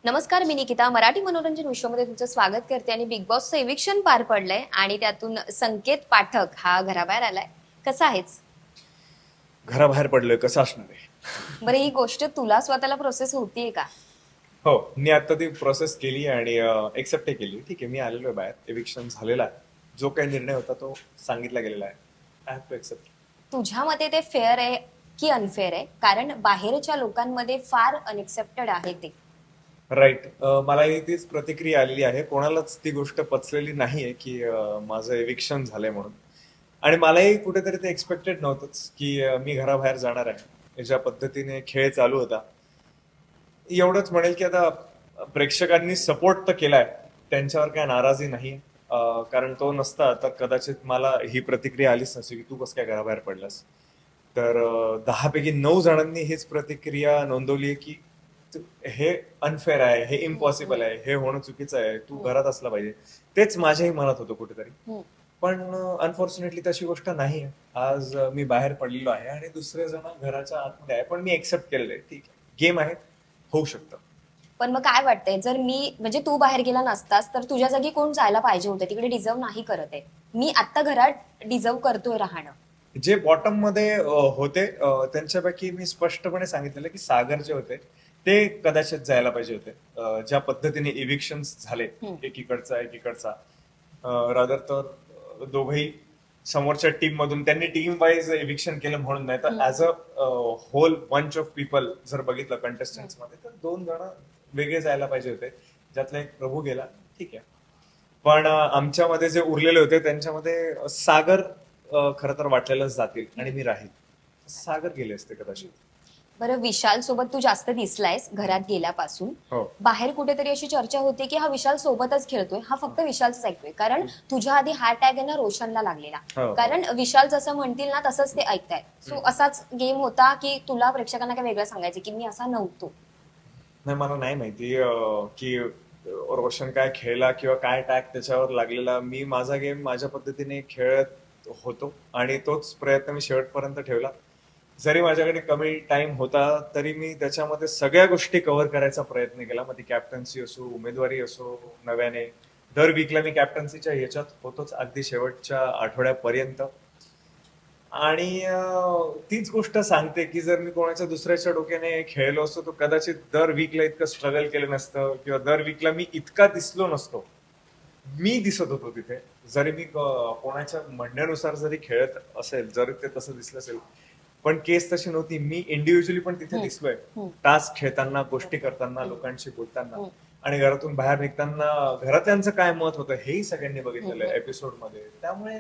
नमस्कार, मी निकिता मराठी मनोरंजन विश्वामध्ये तुमचं स्वागत करते. आणि बिग बॉसचं इविक्शन पार पडलंय आणि त्यातून संकेत पाठक हा घराबाहेर आलाय. कसा आहेस? घराबाहेर पडलोय कसं असणार आहे. बरं, ही गोष्ट तुला स्वतःला प्रोसेस होतीये का? हो, मी आता ती प्रोसेस केली आणि एक्सेप्ट केली. ठीक आहे, मी आलेलो आहे बाहेर, एविक्शन झालेला आहे. जो काही निर्णय होता तो सांगितला गेलेला आहे. I have to accept. तुझ्या मते ते फेअर आहे की अनफेअर आहे? कारण बाहेरच्या लोकांमध्ये फार अनएक्सेप्टेड आहे ते. राईट. मलाही तीच प्रतिक्रिया आलेली आहे. कोणालाच ती गोष्ट पचलेली नाहीये की माझं एविक्शन झालंय म्हणून. आणि मलाही कुठेतरी ते एक्सपेक्टेड नव्हतंच की मी घराबाहेर जाणार आहे. ज्या पद्धतीने खेळ चालू होता, एवढंच म्हणेल की आता प्रेक्षकांनी सपोर्ट तर केलाय, त्यांच्यावर काय नाराजी नाही. कारण तो नसता तर कदाचित मला ही प्रतिक्रिया आलीच नसती की तू कसं काय घराबाहेर पडलास. तर 10 पैकी 9 जणांनी हीच प्रतिक्रिया नोंदवली आहे की हे अनफेअर आहे, हे हम्म, इम्पॉसिबल हम्म, आहे, हे होणं चुकीचं आहे, तू हम्म, घरात असला पाहिजे. तेच माझ्याही मनात होतं कुठेतरी. हम्म. पण अनफॉर्च्युनेटली तशी गोष्ट नाही आहे. आज मी बाहेर पडलेलो आहे आणि दुसरे जण घराच्या आतमध्ये आहे, पण मी एक्सेप्ट केलेलं आहे. ठीक आहे, गेम आहे, होऊ शकतं. पण मग काय वाटतंय, जर मी म्हणजे तू बाहेर गेला नसतास तर तुझ्या जागी कोण जायला पाहिजे होतं? तिकडे डिझर्व नाही करत आहे. मी आता घरात डिझर्व करतोय राहणं. जे बॉटम मध्ये होते, त्यांच्यापैकी मी स्पष्टपणे सांगितलेलं की सागर जे होते ते कदाचित जायला पाहिजे होते. ज्या पद्धतीने इव्हिक्शन झाले, हम्म. एकीकडचा एकीकडचा, रादर तर दोघही समोरच्या टीम मधून त्यांनी टीम वाईज इव्हिक्शन केलं म्हणून, नाही तर as a whole bunch of people जर बघितलं कंटेस्टंट्स मध्ये, तर 2 जण वेगळे जायला पाहिजे होते. ज्यातला एक प्रभू गेला, ठीक आहे. पण आमच्यामध्ये जे उरलेले होते त्यांच्यामध्ये सागर खरं तर वाटलेलंच जातील आणि मी राहील. सागर गेले असते कदाचित. बरं, विशाल सोबत तू जास्त दिसलायस घरात गेल्यापासून. हो. बाहेर कुठेतरी अशी चर्चा होती की हा विशाल सोबतच खेळतोय, हा फक्त विशालच ऐकतोय. कारण तुझ्या आधी हा टॅग आहे ना रोशनला लागलेला. हो. कारण विशाल जसं म्हणतील ना तसंच ते ऐकतायत. सो असाच गेम होता की तुला प्रेक्षकांना काय वेगळं सांगायचं की मी असा नव्हतो? नाही, मला नाही माहिती की रोशन काय खेळला किंवा काय टॅग त्याच्यावर लागलेला. मी माझा गेम माझ्या पद्धतीने खेळत होतो आणि तोच प्रयत्न मी शेवटपर्यंत ठेवला. जरी माझ्याकडे कमी टाइम होता तरी मी त्याच्यामध्ये सगळ्या गोष्टी कव्हर करायचा प्रयत्न केला. मग ती कॅप्टन्सी असो, उमेदवारी असो, नव्याने दर वीकला मी कॅप्टन्सीच्या ह्याच्यात होतोच अगदी शेवटच्या आठवड्यापर्यंत. आणि तीच गोष्ट सांगते की जर मी कोणाच्या दुसऱ्याच्या डोक्याने खेळलो असतो तर कदाचित दर वीकला इतकं स्ट्रगल केलं नसतं किंवा दर वीकला मी इतका दिसलो नसतो. मी दिसत होतो तिथे. जरी मी कोणाच्या म्हणण्यानुसार जरी खेळत असेल, जरी ते तसं दिसलं असेल, पण केस तशी नव्हती. मी इंडिव्हिज्युअली पण तिथे दिसलोय, हम्म. टास्क खेळताना, गोष्टी करताना, लोकांशी बोलताना. हम्म. आणि घरातून बाहेर निघताना घरातल्यांचं काय मत होतं हेही सगळ्यांनी बघितलेलं हम्म. आहे एपिसोड मध्ये. त्यामुळे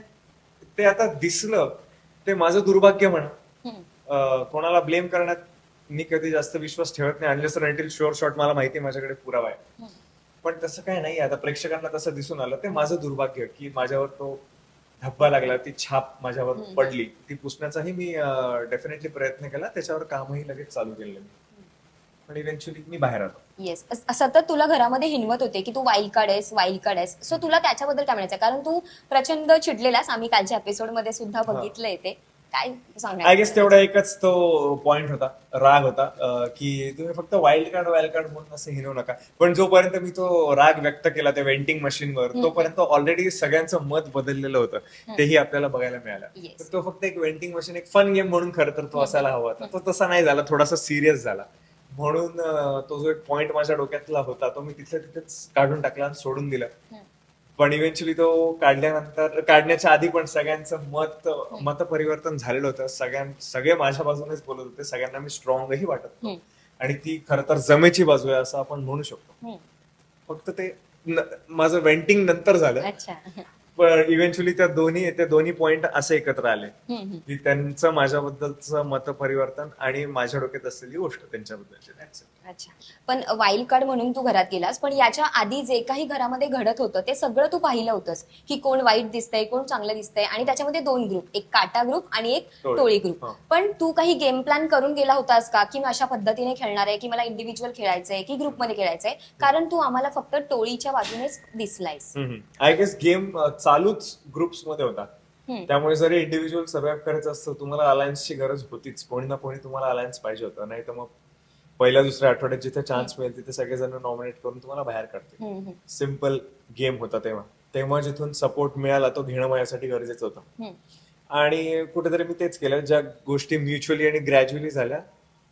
ते आता दिसलं, ते माझं दुर्भाग्य म्हणा. हम्म. कोणाला ब्लेम करण्यात मी कधी जास्त विश्वास ठेवत नाही, अनलेस अनटिल शुअर शॉट मला माहिती आहे माझ्याकडे पुरावा आहे. हम्म. पण तसं काय नाही. आता प्रेक्षकांना तसं दिसून आलं, ते माझं दुर्भाग्य की माझ्यावर तो धब्बा लागला, ती छाप माझ्यावर हम्म. पडली. ती पुसण्याचाही मी डेफिनेटली प्रयत्न केला, त्याच्यावर कामही लगेच चालू केलं मी. पण इव्हेंच्युअली मी बाहेर आलो. येस, सतत तुला घरामध्ये हिणवत होते की तू वाईल्ड कार्ड आहेस, वाईल्ड कार्ड आहेस. सो तुला त्याच्याबद्दल काय म्हणायचं? कारण तू प्रचंड चिडलेलास, आम्ही कालच्या एपिसोड मध्ये सुद्धा बघितलंय ते. काय आय सांगायचं? गेस तेवढा एकच तो पॉइंट होता, राग होता, की तुम्ही फक्त वाईल्ड कार्ड म्हणून असं हिनवू नका. पण जोपर्यंत मी तो राग व्यक्त केला त्या वेंटिंग मशीनवर, तोपर्यंत ऑलरेडी सगळ्यांचं मत बदललेलं होतं. तेही आपल्याला बघायला मिळालं. तर येस. तो फक्त एक वेंटिंग मशीन, एक फन गेम म्हणून खरं तर तो असायला हवा होता. तो तसा नाही झाला, थोडासा सिरियस झाला. म्हणून तो जो एक पॉइंट माझ्या डोक्यातला होता तो मी तिथल्या तिथेच काढून टाकला आणि सोडून दिला. पण इव्हेंच्युअली तो काढल्यानंतर, काढण्याच्या आधी पण सगळ्यांचं मतपरिवर्तन झालेलं होतं. सगळे माझ्या बाजूनेच बोलत होते. सगळ्यांना मी स्ट्रॉंगही वाटत होतो आणि ती खरं तर जमेची बाजू आहे असं आपण म्हणू शकतो. फक्त ते माझं वेंटिंग नंतर झालं. अच्छा. पण इव्हेंच्युअली ते दोन्ही पॉइंट असे एकत्र आले की त्यांचं माझ्याबद्दलचं मतपरिवर्तन आणि माझ्या डोक्यात असलेली गोष्ट त्यांच्याबद्दलची. That's it. अच्छा. पण वाईल्ड कार्ड म्हणून तू घरात गेलास, पण याच्या आधी जे काही घरामध्ये घडत होतं ते सगळं तू पाहिलं होतंस की कोण वाईट दिसतंय, कोण चांगलं दिसतंय. आणि त्याच्यामध्ये 2 ग्रुप, एक काटा ग्रुप आणि एक टोळी ग्रुप. पण तू काही गेम प्लॅन करून गेला होतास का की मी अशा पद्धतीने खेळणार आहे, की मला इंडिव्हिज्युअल खेळायचंय की ग्रुपमध्ये खेळायचंय? कारण तू आम्हाला फक्त टोळीच्या बाजूनेच दिसलायस. आय गेस गेम चालूच ग्रुप्स मध्ये होता. हम्म. त्यामुळे जरी इंडिव्हिज्युअल सर्व्हाइव्ह करायचं असतं, तुम्हाला अलायन्सची गरज होतीच. कोणी ना कोणी तुम्हाला अलायन्स पाहिजे होतं, नाही तर मग पहिल्या दुसऱ्या आठवड्यात जिथे चान्स मिळेल तिथे सगळेजण नॉमिनेट करून तुम्हाला बाहेर काढतील. सिम्पल गेम होता तेव्हा. तेव्हा जिथून सपोर्ट मिळाला तो घेणं माझ्यासाठी गरजेचं होतं. आणि कुठेतरी मी तेच केलं, ज्या गोष्टी म्युच्युअली आणि ग्रॅज्युअली झाल्या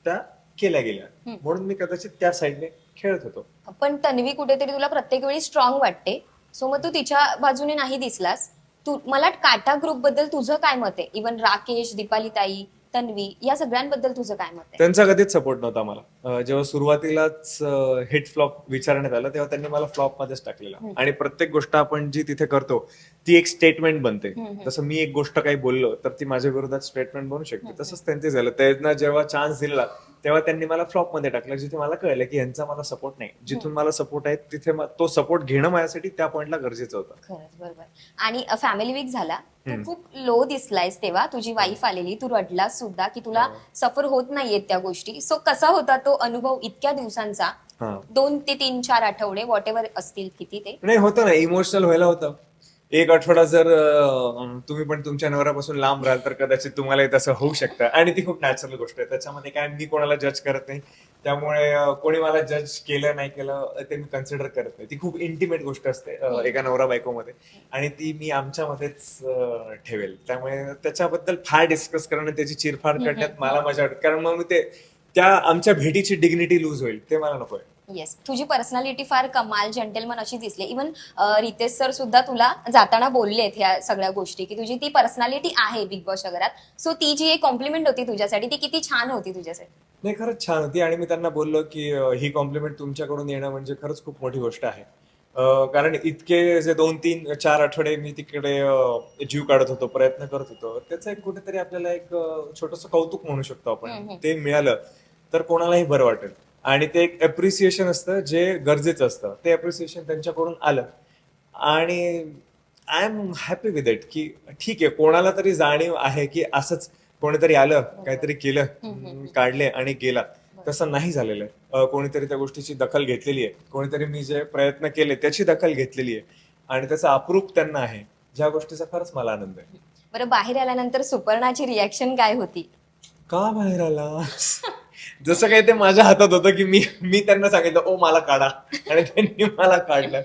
त्या केल्या गेल्या, म्हणून मी कदाचित त्या साईडने खेळत होतो. पण तन्वी कुठेतरी तुला प्रत्येक वेळी स्ट्रॉंग वाटते, सो मग तू तिच्या बाजूने नाही दिसलास. तू मला काटा ग्रुप बद्दल तुझं काय मत आहे? इव्हन राकेश, दीपाली ताई, तन्वी या सगळ्यांबद्दल तुझं काय मत आहे? त्यांचा कधीच सपोर्ट नव्हता मला. जेव्हा सुरुवातीलाच हिट फ्लॉप विचारण्यात आलं तेव्हा त्यांनी मला फ्लॉप मध्येच टाकलेला. आणि प्रत्येक गोष्ट आपण जी तिथे करतो ती एक स्टेटमेंट बनते. जसं मी एक गोष्ट काही बोललो तर ती माझ्या विरोधात स्टेटमेंट बनू शकते, तसंच त्यांचे झालं. त्यांना जेव्हा चान्स दिला तेव्हा त्यांनी मला फ्लॉप मध्ये टाकलं, जिथे मला कळलं की यांचा मला सपोर्ट नाही. जिथून मला सपोर्ट आहे तिथे तो सपोर्ट घेणं माझ्यासाठी त्या पॉइंटला गरजेचं होतं. खरंच, बरोबर. आणि फॅमिली वीक झाला, तू खूप लो दिसलायस तेव्हा. तुझी वाईफ आलेली, तू रडलास सुद्धा की तुला सफर होत नाहीयेत त्या गोष्टी. सो कसा होता तो अनुभव इतक्या दिवसांचा? 2 ते 3, 4 आठवडे व्हॉट एव्हर असतील किती ते. नाही, होतं ना, इमोशनल व्हायला होतं. एक आठवडा जर तुम्ही पण तुमच्या नवऱ्यापासून लांब राहाल तर कदाचित तुम्हाला तसं होऊ शकतं. आणि ती खूप नॅचरल गोष्ट आहे. त्याच्यामध्ये काय मी कोणाला जज करत नाही, त्यामुळे कोणी मला जज केलं नाही केलं ते मी कन्सिडर करत नाही. ती खूप इंटिमेट गोष्ट असते एका नवरा बायकोमध्ये, आणि ती मी आमच्यामध्येच ठेवेल. त्यामुळे त्याच्याबद्दल फार डिस्कस करणं, त्याची चिरफाड करण्यात मला मजा वाटते, कारण मग ते त्या आमच्या भेटीची डिग्निटी लूज होईल, ते मला नकोय. येस, तुझी पर्सनॅलिटी फार कमाल, जेंटलमन अशी दिसली. इव्हन रितेश सर सुद्धा तुला जाताना बोललेत ह्या सगळ्या गोष्टी की तुझी ती पर्सनॅलिटी आहे बिग बॉसच्या घरात. सो ती जी एक कॉम्प्लिमेंट होती तुझ्यासाठी, ती किती छान होती तुझ्यासाठी. नाही, खरंच छान होती. आणि मी त्यांना बोललो की ही कॉम्प्लिमेंट तुमच्याकडून येणं म्हणजे खरंच खूप मोठी गोष्ट आहे. कारण इतके जे 2, 3, 4 आठवडे मी तिकडे जीव काढत होतो, प्रयत्न करत होतो, त्याचं एक कुठेतरी आपल्याला एक छोटंसं कौतुक म्हणू शकतो आपण. ते मिळालं तर कोणालाही बरं वाटेल. आणि ते एक अप्रिसिएशन असतं जे गरजेचं असतं. ते अप्रिसिएशन त्यांच्याकडून आलं आणि I am happy with it, की ठीक आहे, कोणाला तरी जाणीव आहे की असंच कोणीतरी आलं, काहीतरी केलं, काढले आणि गेला. तसं नाही झालेलं आहे. कोणीतरी त्या गोष्टीची दखल घेतलेली आहे, कोणीतरी मी जे प्रयत्न केले त्याची दखल घेतलेली आहे, आणि त्याचा अप्रूप त्यांना आहे, ज्या गोष्टीचा खरंच मला आनंद आहे. बरं, बाहेर आल्यानंतर सुपर्णाची रिॲक्शन काय होती? का बाहेर आला? जसं काही ते माझ्या हातात होतं की मी त्यांना सांगितलं ओ मला काढा, आणि त्यांनी मला काढलं.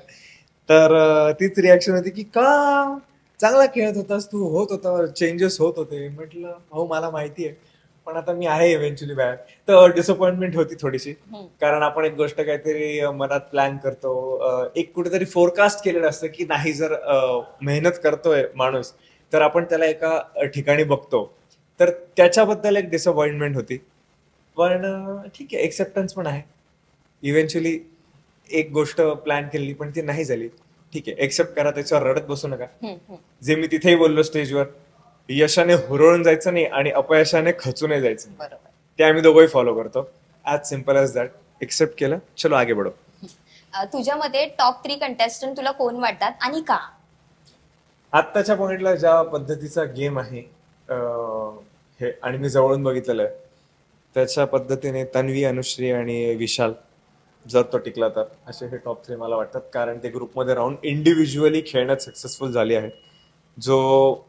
तर तीच रिॲक्शन होती की का, चांगला खेळत होतास तू, होत होता, चेंजेस होत होते. म्हटलं हो मला माहिती आहे, पण आता मी आहे इव्हेंच्युअली बाहेर. तर डिसअपॉइंटमेंट होती थोडीशी, कारण आपण एक गोष्ट काहीतरी मनात प्लॅन करतो, एक कुठेतरी फोरकास्ट केलेलं असतं की नाही, जर मेहनत करतोय माणूस तर आपण त्याला एका ठिकाणी बघतो, तर त्याच्याबद्दल एक डिसअपॉइंटमेंट होती. पण ठीक आहे, एक्सेप्टन्स पण आहे. इव्हेंच्युअली एक गोष्ट प्लॅन केली पण ती नाही झाली, ठीक आहे, एक्सेप्ट करा, त्याच्यावर रडत बसू नका. जे मी तिथेही बोललो स्टेजवर, यशाने हुरळून जायचं नाही आणि अपयशाने खचूनही जायचं नाही. बरोबर. ते आम्ही दोघंही फॉलो करतो. As simple as that. Accept केलं, चलो आगे बढो. तुझ्या मते टॉप 3 कंटेस्टंट तुला कोण वाटतात आणि का? आत्ताच्या पॉइंटला ज्या पद्धतीचा गेम आहे हे, आणि मी जवळून बघितलेलं आहे, त्याच्या पद्धतीने तन्वी, अनुश्री आणि विशाल, जर तो टिकला तर असे हे टॉप 3 मला वाटतात. कारण ते ग्रुपमध्ये राहून इंडिव्हिज्युअली खेळण्यात सक्सेसफुल झाली आहे. जो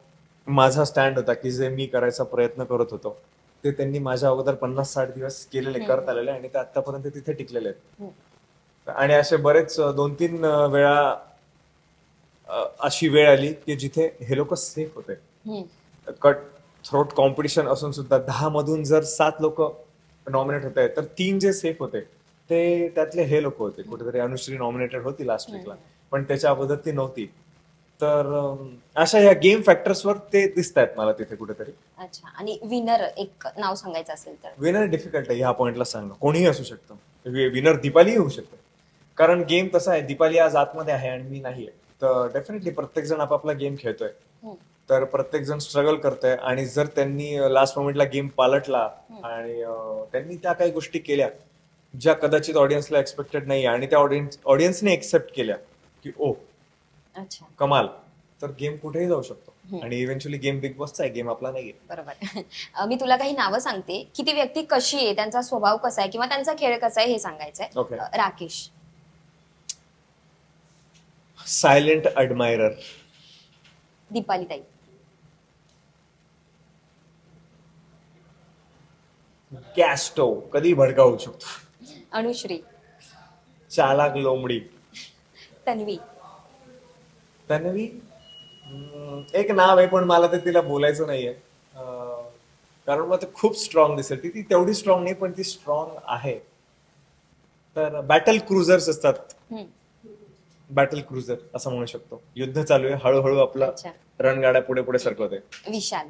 माझा स्टँड होता की जे मी करायचा प्रयत्न करत होतो ते त्यांनी माझ्या अगोदर 50-60 दिवस केलेले, करत आलेले, आणि ते आतापर्यंत तिथे टिकलेले आहेत. आणि असे बरेच 2-3 वेळा अशी वेळ आली की जिथे हे लोक सेफ होते. कट थ्रोट कॉम्पिटिशन असून सुद्धा 10 मधून जर 7 लोक नॉमिनेट होत आहेत तर 3 जे सेफ होते ते त्यातले हे लोक होते. कुठेतरी अनुश्री नॉमिनेटेड होती लास्ट वीकला, पण त्याच्या अगोदर ती नव्हती. तर अशा या गेम फॅक्टर्सवर ते दिसत आहेत मला तिथे कुठेतरी. अच्छा, आणि विनर एक नाव सांगायचं असेल तर? विनर डिफिकल्ट आहे ह्या पॉइंटला सांगणं. कोणीही असू शकतं. विनर दीपालीही होऊ शकते, कारण गेम तसा आहे, दीपाली आज आतमध्ये आहे आणि मी नाहीये. तर डेफिनेटली प्रत्येक जण आपापला गेम खेळतोय, तर प्रत्येक जण स्ट्रगल करतोय. आणि जर त्यांनी लास्ट मोमेंटला गेम पालटला आणि त्यांनी त्या काही गोष्टी केल्या ज्या कदाचित ऑडियन्सला एक्सपेक्टेड नाही, आणि त्या ऑडियन्सने एक्सेप्ट केल्या की ओ अच्छा, कमाल, तर गेम कुठेही जाऊ शकतो. आणि इव्हेंच्युअली गेम बिग बॉसचा आहे, गेम आपला नाहीये. बरोबर. मी तुला काही नावं सांगते की ती व्यक्ती कशी आहे, त्यांचा स्वभाव कसा आहे किंवा त्यांचा खेळ कसा आहे हे सांगायचंय. Okay. राकेश. सायलेंट अडमायरर. दीपाली ताई. गॅस स्टोव, कधी भडका होऊ शकतो. अनुश्री. चालाक लोमडी. तन्वी. तन्वी एक नाव आहे पण मला ते तिला बोलायचं नाहीये कारण मग ते खूप स्ट्रॉंग दिसेल. ती तेवढी स्ट्रॉंग नाही पण ती स्ट्रॉंग आहे. तर बॅटल क्रुझर्स असतात. हम्म. बॅटल क्रुझर असं म्हणू शकतो. युद्ध चालू आहे, हळूहळू आपलं अच्छा. रणगाड्या पुढे पुढे सरकवते. विशाल.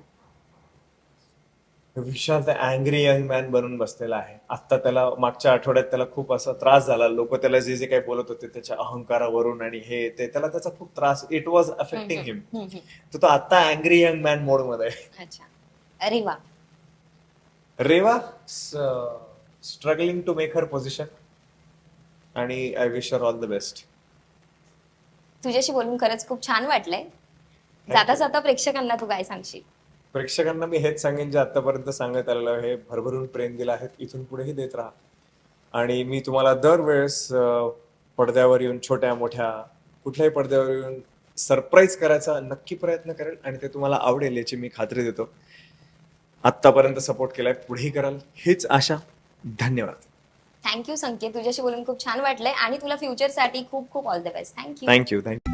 विशाल तर अँग्री यंग मॅन बनून बसलेला आहे. आता त्याला मागच्या आठवड्यात त्याला खूप असा त्रास झाला. लोक त्याला जे जे काही बोलत होते त्याच्या अहंकारावरून आणि हे ते त्याला त्याचा खूप त्रास. It was affecting him. तो आता अँग्री यंग मॅन मोड मध्ये आहे. अच्छा. Reva. Reva struggling to make her position आणि I wish her all the best. तुझ्याशी बोलून खरंच खूप छान वाटलंय. जाता जाता प्रेक्षकांना तू काय सांगशील? प्रेक्षकांना मी हेच सांगेन जे आतापर्यंत सांगत आलेलं आहे. भरभरून प्रेम दिलं आहे, इथून पुढेही देत राहा. आणि मी तुम्हाला दरवेळेस पडद्यावर येऊन छोट्या मोठ्या कुठल्याही पडद्यावर येऊन सरप्राईज करायचा नक्की प्रयत्न करेल आणि ते तुम्हाला आवडेल याची मी खात्री देतो. आतापर्यंत सपोर्ट केलाय, पुढेही कराल हीच आशा. धन्यवाद. थँक्यू संकेत, तुझ्याशी बोलून खूप छान वाटलंय आणि तुला फ्युचरसाठी खूप खूप all the best. Thank you. Thank you.